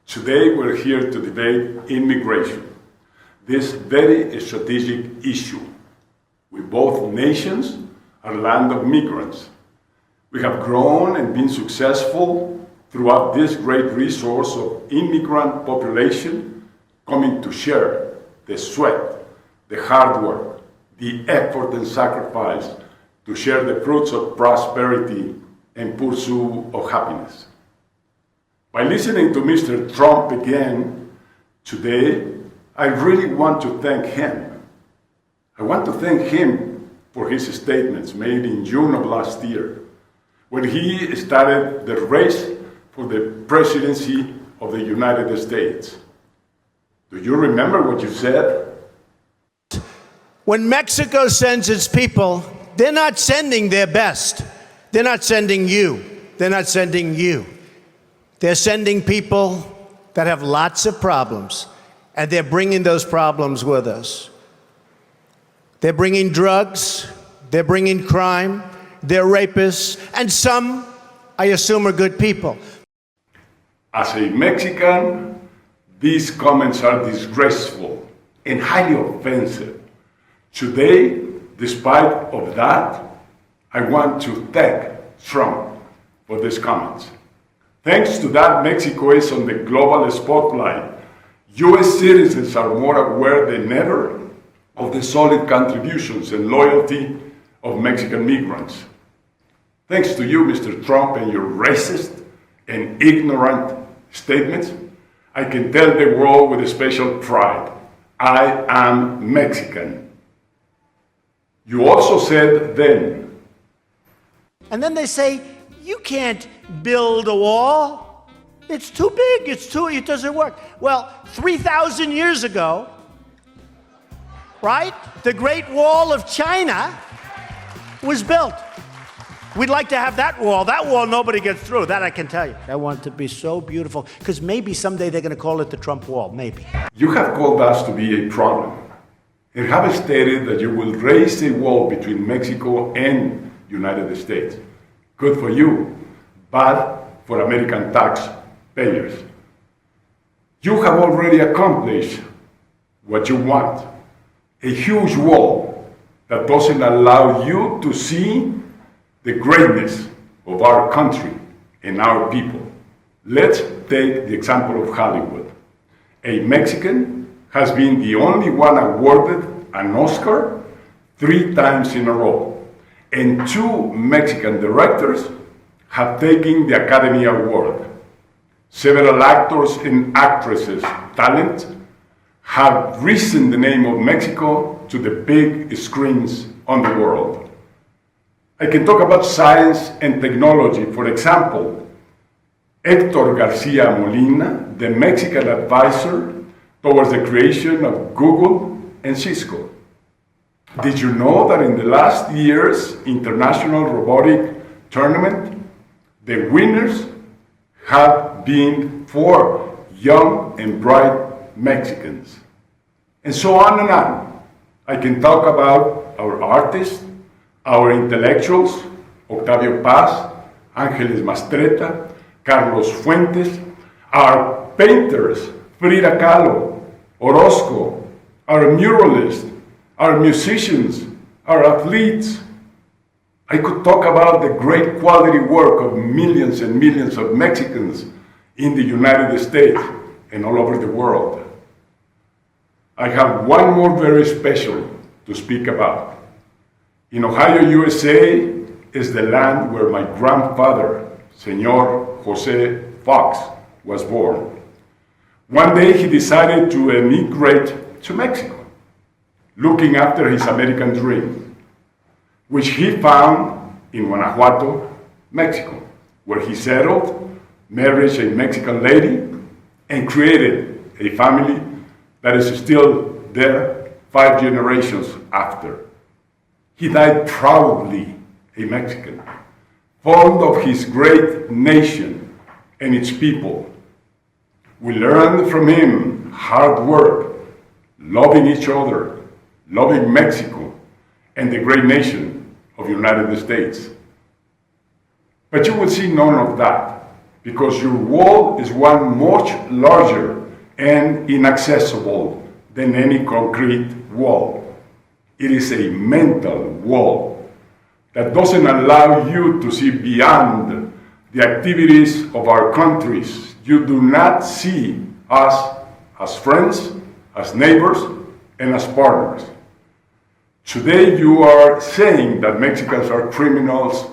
Today we're here to debate immigration, this very strategic issue. We both nations are land of migrants. We have grown and been successful throughout this great resource of immigrant population coming to share the sweat, the hard work, the effort and sacrifice to share the fruits of prosperity and pursuit of happiness. By listening to Mr. Trump again today, I really want to thank him. I want to thank him for his statements made in June of last year, when he started the race for the presidency of the United States. Do you remember what you said? When Mexico sends its people, they're not sending their best. They're not sending you. They're not sending you. They're sending people that have lots of problems, and they're bringing those problems with us. They're bringing drugs, they're bringing crime, they're rapists, and some, I assume, are good people. As a Mexican, these comments are disgraceful and highly offensive. Today, despite of that, I want to thank Trump for these comments. Thanks to that, Mexico is on the global spotlight. U.S. citizens are more aware than ever of the solid contributions and loyalty of Mexican migrants. Thanks to you, Mr. Trump, and your racist and ignorant statements, I can tell the world with a special pride, I am Mexican. You also said then. And then they say, you can't build a wall. It's too big, it doesn't work. Well, 3,000 years ago, right? The Great Wall of China was built. We'd like to have that wall. That wall, nobody gets through. That I can tell you. I want it to be so beautiful, because maybe someday they're going to call it the Trump Wall, maybe. You have called us to be a problem, and have stated that you will raise a wall between Mexico and United States. Good for you, bad for American taxpayers. You have already accomplished what you want, a huge wall that doesn't allow you to see the greatness of our country and our people. Let's take the example of Hollywood. A Mexican has been the only one awarded an Oscar 3 times in a row, and 2 Mexican directors have taken the Academy Award. Several actors and actresses' talent have risen the name of Mexico to the big screens on the world. I can talk about science and technology. For example, Héctor Garcia Molina, the Mexican advisor towards the creation of Google and Cisco. Did you know that in the last year's International Robotic Tournament, the winners have been 4 young and bright Mexicans? And so on and on. I can talk about our artists, our intellectuals, Octavio Paz, Ángeles Mastretta, Carlos Fuentes, our painters, Frida Kahlo, Orozco, our muralists, our musicians, our athletes. I could talk about the great quality work of millions and millions of Mexicans in the United States and all over the world. I have one more very special to speak about. In Ohio, USA is the land where my grandfather, Señor Jose Fox, was born. One day he decided to emigrate to Mexico, looking after his American dream, which he found in Guanajuato, Mexico, where he settled, married a Mexican lady, and created a family that is still there 5 generations after. He died proudly a Mexican, fond of his great nation and its people. We learned from him hard work, loving each other, loving Mexico, and the great nation of the United States. But you will see none of that, because your wall is one much larger and inaccessible than any concrete wall. It is a mental wall that doesn't allow you to see beyond the activities of our countries. You do not see us as friends, as neighbors, and as partners. Today you are saying that Mexicans are criminals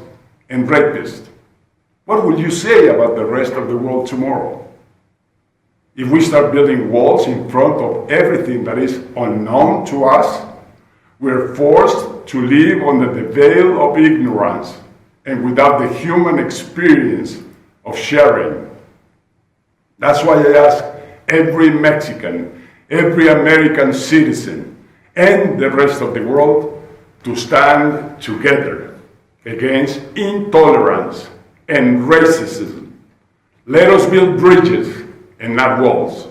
and rapists. What will you say about the rest of the world tomorrow? If we start building walls in front of everything that is unknown to us, we're forced to live under the veil of ignorance and without the human experience of sharing. That's why I ask every Mexican, every American citizen, and the rest of the world to stand together against intolerance and racism. Let us build bridges and not walls.